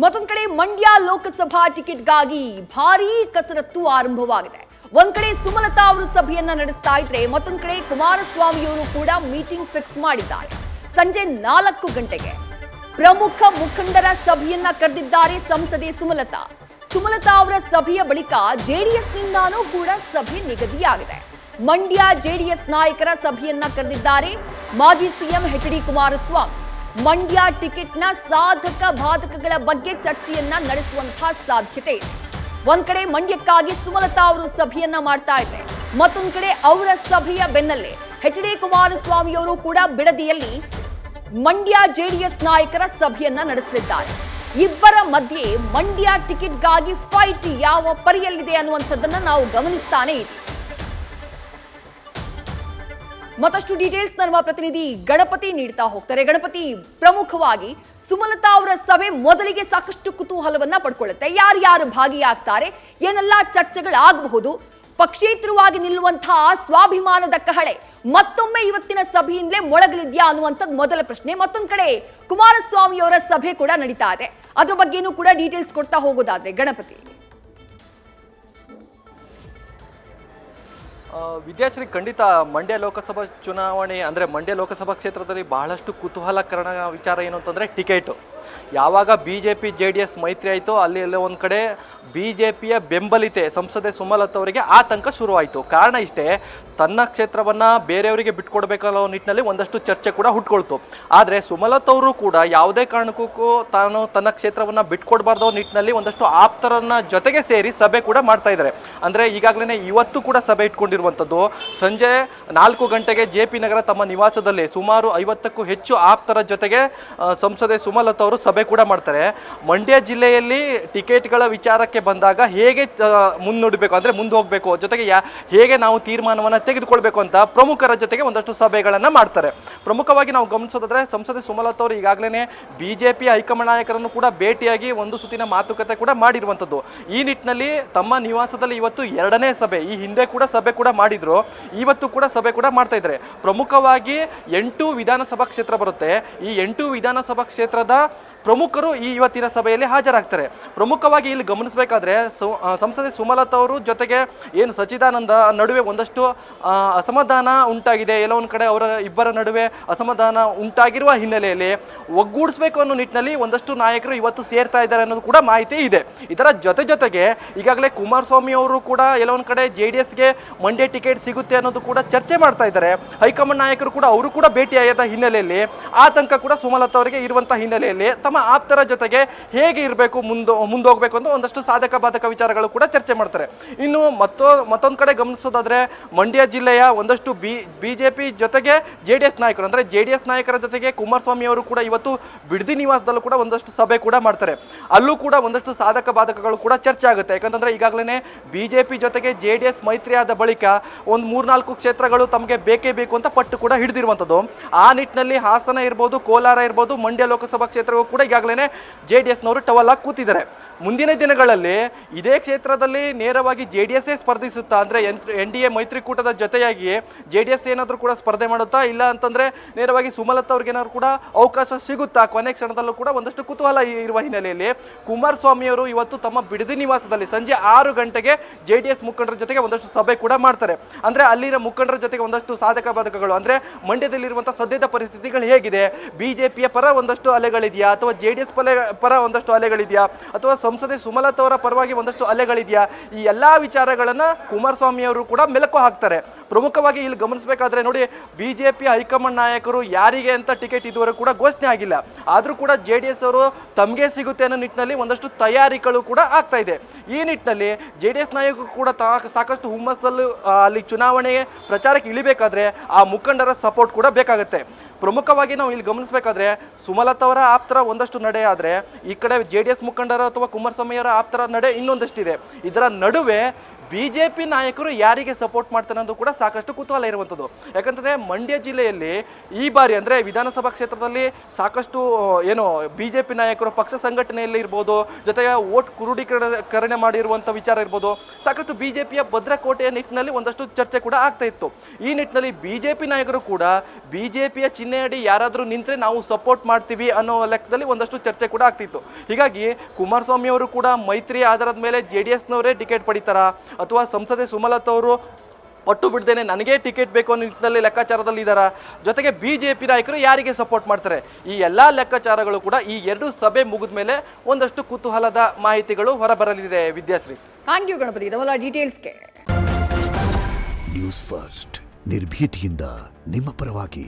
ಮತ್ತೊಂದು ಕಡೆ ಮಂಡ್ಯ ಲೋಕಸಭಾ ಟಿಕೆಟ್ಗಾಗಿ ಭಾರೀ ಕಸರತ್ತು ಆರಂಭವಾಗಿದೆ. ಒಂದ್ ಕಡೆ ಸುಮಲತಾ ಅವರು ಸಭೆಯನ್ನ ನಡೆಸ್ತಾ ಇದ್ರೆ ಮತ್ತೊಂದು ಕಡೆ ಕುಮಾರಸ್ವಾಮಿ ಅವರು ಕೂಡ ಮೀಟಿಂಗ್ ಫಿಕ್ಸ್ ಮಾಡಿದ್ದಾರೆ. ಸಂಜೆ 4 ಗಂಟೆಗೆ ಪ್ರಮುಖ ಮುಖಂಡರ ಸಭೆಯನ್ನ ಕರೆದಿದ್ದಾರೆ ಸಂಸದೆ ಸುಮಲತಾ. ಸುಮಲತಾ ಅವರ ಸಭೆಯ ಬಳಿಕ ಜೆಡಿಎಸ್ನಿಂದಾನೂ ಕೂಡ ಸಭೆ ನಿಗದಿಯಾಗಿದೆ. ಮಂಡ್ಯ ಜೆಡಿಎಸ್ ನಾಯಕರ ಸಭೆಯನ್ನ ಕರೆದಿದ್ದಾರೆ ಮಾಜಿ ಸಿಎಂ ಎಚ್.ಡಿ. ಕುಮಾರಸ್ವಾಮಿ. ಮಂಡ್ಯ ಟಿಕೆಟ್ನ ಸಾಧಕ ಬಾಧಕಗಳ ಬಗ್ಗೆ ಚರ್ಚೆಯನ್ನ ನಡೆಸುವಂತಹ ಸಾಧ್ಯತೆ ಇದೆ. ಒಂದ್ ಕಡೆ ಮಂಡ್ಯಕ್ಕಾಗಿ ಸುಮಲತಾ ಅವರು ಸಭೆಯನ್ನ ಮಾಡ್ತಾ ಇದ್ದಾರೆ, ಮತ್ತೊಂದು ಕಡೆ ಅವರ ಸಭೆಯ ಬೆನ್ನಲ್ಲೇ ಎಚ್.ಡಿ. ಕುಮಾರಸ್ವಾಮಿ ಅವರು ಕೂಡ ಬಿಡದಿಯಲ್ಲಿ ಮಂಡ್ಯ ಜೆಡಿಎಸ್ ನಾಯಕರ ಸಭೆಯನ್ನ ನಡೆಸಲಿದ್ದಾರೆ. ಇಬ್ಬರ ಮಧ್ಯೆ ಮಂಡ್ಯ ಟಿಕೆಟ್ಗಾಗಿ ಫೈಟ್ ಯಾವ ಪರಿಯಲ್ಲಿದೆ ಅನ್ನುವಂಥದ್ದನ್ನ ನಾವು ಗಮನಿಸ್ತಾನೆ ಇದ್ದೀವಿ. ಮತ್ತಷ್ಟು ಡೀಟೇಲ್ಸ್ ನಮ್ಮ ಪ್ರತಿನಿಧಿ ಗಣಪತಿ ನೀಡ್ತಾ ಹೋಗ್ತಾರೆ. ಗಣಪತಿ, ಪ್ರಮುಖವಾಗಿ ಸುಮಲತಾ ಅವರ ಸಭೆ ಮೊದಲಿಗೆ ಸಾಕಷ್ಟು ಕುತೂಹಲವನ್ನ ಪಡ್ಕೊಳ್ಳುತ್ತೆ. ಯಾರ್ಯಾರು ಭಾಗಿಯಾಗ್ತಾರೆ, ಏನೆಲ್ಲ ಚರ್ಚೆಗಳಾಗಬಹುದು, ಪಕ್ಷೇತರವಾಗಿ ನಿಲ್ಲುವಂತಹ ಸ್ವಾಭಿಮಾನದ ಕಹಳೆ ಮತ್ತೊಮ್ಮೆ ಇವತ್ತಿನ ಸಭೆಯಿಂದಲೇ ಮೊಳಗಲಿದ್ಯಾ ಅನ್ನುವಂಥದ್ದು ಮೊದಲ ಪ್ರಶ್ನೆ. ಮತ್ತೊಂದು ಕಡೆ ಕುಮಾರಸ್ವಾಮಿ ಅವರ ಸಭೆ ಕೂಡ ನಡೀತಾ ಇದೆ, ಅದ್ರ ಬಗ್ಗೆನೂ ಕೂಡ ಡೀಟೇಲ್ಸ್ ಕೊಡ್ತಾ ಹೋಗೋದಾದ್ರೆ ಗಣಪತಿ. ವಿದ್ಯಾಶ್ರೀ, ಖಂಡಿತ ಮಂಡ್ಯ ಲೋಕಸಭಾ ಚುನಾವಣೆ ಅಂದರೆ ಮಂಡ್ಯ ಲೋಕಸಭಾ ಕ್ಷೇತ್ರದಲ್ಲಿ ಬಹಳಷ್ಟು ಕುತೂಹಲಕರ ವಿಚಾರ ಏನು ಅಂತಂದರೆ ಟಿಕೆಟು. ಯಾವಾಗ BJP JDS ಮೈತ್ರಿ ಆಯಿತೋ ಅಲ್ಲಿ ಎಲ್ಲ ಒಂದು ಕಡೆ BJPಯ ಬೆಂಬಲಿತೆ ಸಂಸದೆ ಸುಮಲತಾ ಅವರಿಗೆ ಆತಂಕ ಶುರುವಾಯಿತು. ಕಾರಣ ಇಷ್ಟೇ, ತನ್ನ ಕ್ಷೇತ್ರವನ್ನು ಬೇರೆಯವರಿಗೆ ಬಿಟ್ಕೊಡ್ಬೇಕನ್ನೋ ನಿಟ್ಟಿನಲ್ಲಿ ಒಂದಷ್ಟು ಚರ್ಚೆ ಕೂಡ ಹುಟ್ಕೊಳ್ತು. ಆದರೆ ಸುಮಲತಾ ಅವರು ಕೂಡ ಯಾವುದೇ ಕಾರಣಕ್ಕೂ ತಾನು ತನ್ನ ಕ್ಷೇತ್ರವನ್ನು ಬಿಟ್ಕೊಡ್ಬಾರ್ದೋ ನಿಟ್ಟಿನಲ್ಲಿ ಒಂದಷ್ಟು ಆಪ್ತರನ್ನ ಜೊತೆಗೆ ಸೇರಿ ಸಭೆ ಕೂಡ ಮಾಡ್ತಾ ಇದ್ದಾರೆ. ಅಂದರೆ ಈಗಾಗಲೇ ಇವತ್ತು ಕೂಡ ಸಭೆ ಇಟ್ಕೊಂಡಿರುವಂಥದ್ದು. ಸಂಜೆ 4 ಗಂಟೆಗೆ JP ನಗರ ತಮ್ಮ ನಿವಾಸದಲ್ಲಿ ಸುಮಾರು 50ಕ್ಕೂ ಹೆಚ್ಚು ಆಪ್ತರ ಜೊತೆಗೆ ಸಂಸದೆ ಸುಮಲತಾ ಅವರು ಸಭೆ ಕೂಡ ಮಾಡ್ತಾರೆ. ಮಂಡ್ಯ ಜಿಲ್ಲೆಯಲ್ಲಿ ಟಿಕೆಟ್ಗಳ ವಿಚಾರಕ್ಕೆ ಬಂದಾಗ ಹೇಗೆ ಮುನ್ನುಡಿಬೇಕು ಅಂದರೆ ಮುಂದೆ ಹೋಗಬೇಕು, ಜೊತೆಗೆ ಹೇಗೆ ನಾವು ತೀರ್ಮಾನವನ್ನು ತೆಗೆದುಕೊಳ್ಬೇಕು ಅಂತ ಪ್ರಮುಖರ ಜೊತೆಗೆ ಒಂದಷ್ಟು ಸಭೆಗಳನ್ನು ಮಾಡ್ತಾರೆ. ಪ್ರಮುಖವಾಗಿ ನಾವು ಗಮನಿಸೋದಾದ್ರೆ ಸಂಸದೆ ಸುಮಲತಾ ಅವರು ಈಗಾಗಲೇ BJP ಹೈಕಮಾಂಡ್ ನಾಯಕರನ್ನು ಕೂಡ ಭೇಟಿಯಾಗಿ ಒಂದು ಸುತ್ತಿನ ಮಾತುಕತೆ ಕೂಡ ಮಾಡಿರುವಂಥದ್ದು. ಈ ನಿಟ್ಟಿನಲ್ಲಿ ತಮ್ಮ ನಿವಾಸದಲ್ಲಿ ಇವತ್ತು 2ನೇ ಸಭೆ, ಈ ಹಿಂದೆ ಕೂಡ ಸಭೆ ಕೂಡ ಮಾಡಿದ್ರು, ಇವತ್ತು ಕೂಡ ಸಭೆ ಕೂಡ ಮಾಡ್ತಾ ಇದ್ದಾರೆ. ಪ್ರಮುಖವಾಗಿ 8 ವಿಧಾನಸಭಾ ಕ್ಷೇತ್ರ ಬರುತ್ತೆ. ಈ 8 ವಿಧಾನಸಭಾ ಕ್ಷೇತ್ರದ ಪ್ರಮುಖರು ಈ ಇವತ್ತಿನ ಸಭೆಯಲ್ಲಿ ಹಾಜರಾಗ್ತಾರೆ. ಪ್ರಮುಖವಾಗಿ ಇಲ್ಲಿ ಗಮನಿಸಬೇಕಾದ್ರೆ ಸಂಸದೆ ಸುಮಲತಾ ಅವರು ಜೊತೆಗೆ ಏನು ಸಚ್ಚಿದಾನಂದ ನಡುವೆ ಒಂದಷ್ಟು ಅಸಮಾಧಾನ ಉಂಟಾಗಿದೆ. ಎಲ್ಲೋ ಒಂದು ಕಡೆ ಅವರ ಇಬ್ಬರ ನಡುವೆ ಅಸಮಾಧಾನ ಉಂಟಾಗಿರುವ ಹಿನ್ನೆಲೆಯಲ್ಲಿ ಒಗ್ಗೂಡಿಸಬೇಕು ಅನ್ನೋ ನಿಟ್ಟಿನಲ್ಲಿ ಒಂದಷ್ಟು ನಾಯಕರು ಇವತ್ತು ಸೇರ್ತಾ ಇದ್ದಾರೆ ಅನ್ನೋದು ಕೂಡ ಮಾಹಿತಿ ಇದೆ. ಇದರ ಜೊತೆಗೆ ಈಗಾಗಲೇ ಕುಮಾರಸ್ವಾಮಿ ಅವರು ಕೂಡ ಎಲ್ಲೋ ಒಂದು ಕಡೆ JDSಗೆ ಮಂಡ್ಯ ಟಿಕೆಟ್ ಸಿಗುತ್ತೆ ಅನ್ನೋದು ಕೂಡ ಚರ್ಚೆ ಮಾಡ್ತಾ ಇದ್ದಾರೆ. ಹೈಕಮಾಂಡ್ ನಾಯಕರು ಕೂಡ ಅವರು ಕೂಡ ಭೇಟಿಯಾದ ಹಿನ್ನೆಲೆಯಲ್ಲಿ ಆತಂಕ ಕೂಡ ಸುಮಲತಾ ಅವರಿಗೆ ಇರುವಂತಹ ಹಿನ್ನೆಲೆಯಲ್ಲಿ ಆಪ್ತರ ಜೊತೆಗೆ ಹೇಗೆ ಇರಬೇಕು, ಮುಂದೋಗ್ಬೇಕು ಅಂತ ಒಂದಷ್ಟು ಸಾಧಕ ಬಾಧಕ ವಿಚಾರಗಳು ಕೂಡ ಚರ್ಚೆ ಮಾಡ್ತಾರೆ. ಇನ್ನು ಮತ್ತೊಂದು ಕಡೆ ಗಮನಿಸೋದಾದ್ರೆ ಮಂಡ್ಯ ಜಿಲ್ಲೆಯ ಒಂದಷ್ಟು BJP ಜೊತೆಗೆ JDS ನಾಯಕರು ಅಂದ್ರೆ JDS ನಾಯಕರ ಜೊತೆಗೆ ಕುಮಾರಸ್ವಾಮಿ ಅವರು ಕೂಡ ಇವತ್ತು ಬಿಡದಿ ನಿವಾಸದಲ್ಲೂ ಕೂಡ ಒಂದಷ್ಟು ಸಭೆ ಕೂಡ ಮಾಡ್ತಾರೆ. ಅಲ್ಲೂ ಕೂಡ ಒಂದಷ್ಟು ಸಾಧಕ ಬಾಧಕಗಳು ಕೂಡ ಚರ್ಚೆ ಆಗುತ್ತೆ. ಯಾಕಂತಂದ್ರೆ ಈಗಾಗಲೇ BJP ಜೊತೆಗೆ JDS ಮೈತ್ರಿ ಆದ ಬಳಿಕ ಒಂದು 3-4 ಕ್ಷೇತ್ರಗಳು ತಮಗೆ ಬೇಕೇ ಬೇಕು ಅಂತ ಪಟ್ಟು ಕೂಡ ಹಿಡಿದಿರುವಂಥದ್ದು. ಆ ನಿಟ್ಟಿನಲ್ಲಿ ಹಾಸನ ಇರ್ಬೋದು, ಕೋಲಾರ ಇರ್ಬೋದು, ಮಂಡ್ಯ ಲೋಕಸಭಾ ಕ್ಷೇತ್ರವೂ ಕೂಡ ಈಗಾಗಲೇ JDSನವರು ಟವಲ್ ಆಗಿ ಕೂತಿದ್ದಾರೆ. ಮುಂದಿನ ದಿನಗಳಲ್ಲಿ ಇದೇ ಕ್ಷೇತ್ರದಲ್ಲಿ ನೇರವಾಗಿ JDS ಸ್ಪರ್ಧಿಸುತ್ತಾ ಅಂದ್ರೆ NDA ಮೈತ್ರಿಕೂಟದ ಜೊತೆಯಾಗಿ JDS ಏನಾದರೂ ಕೂಡ ಸ್ಪರ್ಧೆ ಮಾಡುತ್ತಾ, ಇಲ್ಲ ಅಂತಂದ್ರೆ ನೇರವಾಗಿ ಸುಮಲತಾ ಅವ್ರಿಗೆ ಏನಾದ್ರು ಕೂಡ ಅವಕಾಶ ಸಿಗುತ್ತಾ, ಕೊನೆ ಕ್ಷಣದಲ್ಲೂ ಕೂಡ ಒಂದಷ್ಟು ಕುತೂಹಲ ಇರುವ ಹಿನ್ನೆಲೆಯಲ್ಲಿ ಕುಮಾರಸ್ವಾಮಿ ಅವರು ಇವತ್ತು ತಮ್ಮ ಬಿಡದಿ ನಿವಾಸದಲ್ಲಿ ಸಂಜೆ 6 ಗಂಟೆಗೆ JDS ಮುಖಂಡರ ಜೊತೆಗೆ ಒಂದಷ್ಟು ಸಭೆ ಕೂಡ ಮಾಡ್ತಾರೆ. ಅಂದ್ರೆ ಅಲ್ಲಿನ ಮುಖಂಡರ ಜೊತೆಗೆ ಒಂದಷ್ಟು ಸಾಧಕ ಬಾಧಕಗಳು ಅಂದ್ರೆ ಮಂಡ್ಯದಲ್ಲಿರುವಂತಹ ಸದ್ಯದ ಪರಿಸ್ಥಿತಿಗಳು ಹೇಗಿದೆ, BJPಯ ಪರ ಒಂದಷ್ಟು ಅಲೆಗಳಿದೆಯಾ ಅಥವಾ JDS ಪರ ಒಂದಷ್ಟು ಅಲೆಗಳಿದೆಯಾ ಅಥವಾ ಸಂಸದೆ ಸುಮಲತಾ ಅವರ ಪರವಾಗಿ ಒಂದಷ್ಟು ಅಲೆಗಳಿದೆಯಾ, ಈ ಎಲ್ಲಾ ವಿಚಾರಗಳನ್ನ ಕುಮಾರಸ್ವಾಮಿ ಅವರು ಕೂಡ ಮೆಲುಕು ಹಾಕ್ತಾರೆ. ಪ್ರಮುಖವಾಗಿ ಇಲ್ಲಿ ಗಮನಿಸಬೇಕಾದ್ರೆ ನೋಡಿ, BJP ಹೈಕಮಾಂಡ್ ನಾಯಕರು ಯಾರಿಗೆ ಅಂತ ಟಿಕೆಟ್ ಇದುವರೆಗೂ ಕೂಡ ಘೋಷಣೆ ಆಗಿಲ್ಲ. ಆದ್ರೂ ಕೂಡ JDS ಅವರು ತಮಗೆ ಸಿಗುತ್ತೆ ಅನ್ನೋ ನಿಟ್ಟಿನಲ್ಲಿ ಒಂದಷ್ಟು ತಯಾರಿಗಳು ಕೂಡ ಆಗ್ತಾ ಇದೆ. ಈ ನಿಟ್ಟಿನಲ್ಲಿ JDS ನಾಯಕರು ಕೂಡ ಸಾಕಷ್ಟು ಹುಮ್ಮಸ್ಸಲ್ಲೂ ಅಲ್ಲಿ ಚುನಾವಣೆಗೆ ಪ್ರಚಾರಕ್ಕೆ ಇಳಿಬೇಕಾದ್ರೆ ಆ ಮುಖಂಡರ ಸಪೋರ್ಟ್ ಕೂಡ ಬೇಕಾಗುತ್ತೆ. ಪ್ರಮುಖವಾಗಿ ನಾವು ಇಲ್ಲಿ ಗಮನಿಸಬೇಕಾದ್ರೆ ಸುಮಲತಾ ಅವರ ಆಪ್ತರ ಒಂದಷ್ಟು ನಡೆ ಆದರೆ ಈ ಕಡೆ JDS ಮುಖಂಡರ ಅಥವಾ ಕುಮಾರಸ್ವಾಮಿ ಅವರ ಆಪ್ತರ ನಡೆ ಇನ್ನೊಂದಷ್ಟಿದೆ. ಇದರ ನಡುವೆ BJP ನಾಯಕರು ಯಾರಿಗೆ ಸಪೋರ್ಟ್ ಮಾಡ್ತಾರೆ ಅನ್ನೋದು ಕೂಡ ಸಾಕಷ್ಟು ಕುತೂಹಲ ಇರುವಂಥದ್ದು. ಯಾಕಂತಂದರೆ ಮಂಡ್ಯ ಜಿಲ್ಲೆಯಲ್ಲಿ ಈ ಬಾರಿ ಅಂದರೆ ವಿಧಾನಸಭಾ ಕ್ಷೇತ್ರದಲ್ಲಿ ಸಾಕಷ್ಟು ಏನು BJP ನಾಯಕರು ಪಕ್ಷ ಸಂಘಟನೆಯಲ್ಲಿ ಇರ್ಬೋದು, ಜೊತೆಗೆ ವೋಟ್ ಕ್ರೋಢೀಕರಣ ಮಾಡಿರುವಂಥ ವಿಚಾರ ಇರ್ಬೋದು, ಸಾಕಷ್ಟು BJPಯ ಭದ್ರಕೋಟೆಯ ನಿಟ್ಟಿನಲ್ಲಿ ಒಂದಷ್ಟು ಚರ್ಚೆ ಕೂಡ ಆಗ್ತಾ ಇತ್ತು. ಈ ನಿಟ್ಟಿನಲ್ಲಿ BJP ನಾಯಕರು ಕೂಡ BJPಯ ಚಿಹ್ನೆಯಡಿ ಯಾರಾದರೂ ನಿಂತರೆ ನಾವು ಸಪೋರ್ಟ್ ಮಾಡ್ತೀವಿ ಅನ್ನೋ ಲೆಕ್ಕದಲ್ಲಿ ಒಂದಷ್ಟು ಚರ್ಚೆ ಕೂಡ ಆಗ್ತಿತ್ತು. ಹೀಗಾಗಿ ಕುಮಾರಸ್ವಾಮಿ ಅವರು ಕೂಡ ಮೈತ್ರಿ ಆಧಾರದ ಮೇಲೆ JDSನವರೇ ಟಿಕೆಟ್ ಪಡಿತಾರಾ ಅಥವಾ ಸಂಸದೆ ಸುಮಲತಾ ಅವರು ಪಟ್ಟು ಬಿಡ್ದೇನೆ ನನಗೆ ಟಿಕೆಟ್ ಬೇಕು ಅನ್ನೋ ನಿಟ್ಟಿನಲ್ಲಿ ಲೆಕ್ಕಾಚಾರದಲ್ಲಿ ಇದ್ದಾರಾ, ಜೊತೆಗೆ BJP ನಾಯಕರು ಯಾರಿಗೆ ಸಪೋರ್ಟ್ ಮಾಡ್ತಾರೆ, ಈ ಎಲ್ಲ ಲೆಕ್ಕಾಚಾರಗಳು ಕೂಡ ಈ ಎರಡು ಸಭೆ ಮುಗಿದ ಮೇಲೆ ಒಂದಷ್ಟು ಕುತೂಹಲದ ಮಾಹಿತಿಗಳು ಹೊರಬರಲಿದೆ. ವಿದ್ಯಾಶ್ರೀ, ಥ್ಯಾಂಕ್ ಯು ಗಣಪತಿ, ಇದೆಲ್ಲ ಡೀಟೇಲ್ಸ್ಗೆ. ನ್ಯೂಸ್ ಫಸ್ಟ್ ನಿರ್ಭೀತಿಯಿಂದ ನಿಮ್ಮ ಪರವಾಗಿ.